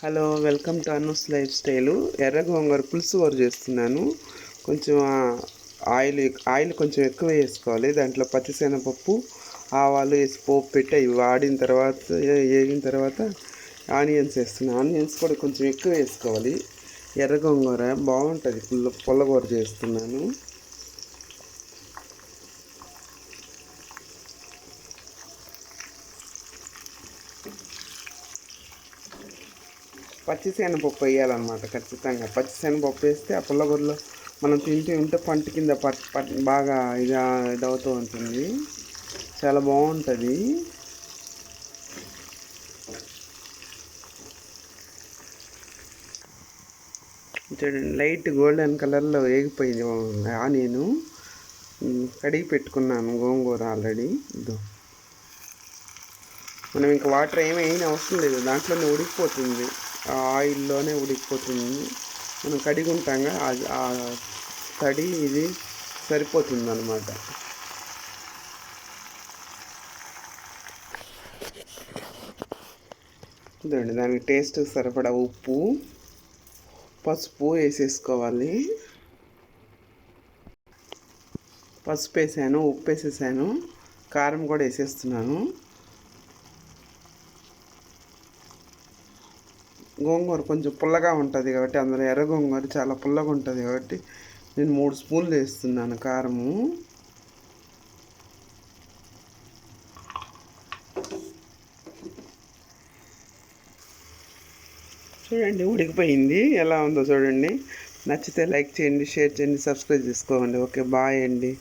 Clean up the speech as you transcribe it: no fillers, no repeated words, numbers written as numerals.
Hello, welcome to Anu's lifestyle. ఎర్ర గోంగూర పులుసు కూర చేస్తున్నాను. కొంచెం ఆయిల్ కొంచెం ఎక్కువ వేసుకోవాలి. దాంట్లో పచ్చిశనగపప్పు, ఆవాలు వేసి పోపు పెట్టి అవి వేగిన తర్వాత ఆనియన్స్ వేస్తున్నాను. ఆనియన్స్ కూడా కొంచెం ఎక్కువ వేసుకోవాలి. ఎర్ర గోంగూర బాగుంటుంది, పుల్లగూర చేస్తున్నాను. పచ్చిశనగపప్పు వేయాలన్నమాట ఖచ్చితంగా. పచ్చిశనగపప్పు వేస్తే ఆ పుల్లగూరలో మనం తింటూ ఉంటే పంట కింద బాగా ఇదవుతూ ఉంటుంది. చాలా బాగుంటుంది. చూడండి, లైట్ గోల్డెన్ కలర్లో వేగిపోయింది ఆనియను. కడిగి పెట్టుకున్నాను గోంగూర ఆల్రెడీ. ఇదో మనం ఇంకా వాటర్ ఏమీ అయినా అవసరం లేదు, దాంట్లోనే ఉడికిపోతుంది, ఆ ఆయిల్లోనే ఉడికిపోతుంది. మనం కడిగి ఉంటాంగా ఆ తడి ఇది సరిపోతుంది అన్నమాట. చూడండి, దానికి టేస్ట్ సరిపడా ఉప్పు, పసుపు వేసేసుకోవాలి. పసుపు వేసాను, ఉప్పు వేసేసాను, కారం కూడా వేసేస్తున్నాను. గోంగూర కొంచెం పుల్లగా ఉంటుంది కాబట్టి, అందులో ఎర్ర గోంగూర చాలా పుల్లగా ఉంటుంది కాబట్టి నేను 3 స్పూన్లు వేస్తున్నాను కారము. చూడండి, ఉడికిపోయింది. ఎలా ఉందో చూడండి. నచ్చితే లైక్ చేయండి, షేర్ చేయండి, సబ్స్క్రైబ్ చేసుకోండి. ఓకే, బాయ్ అండి.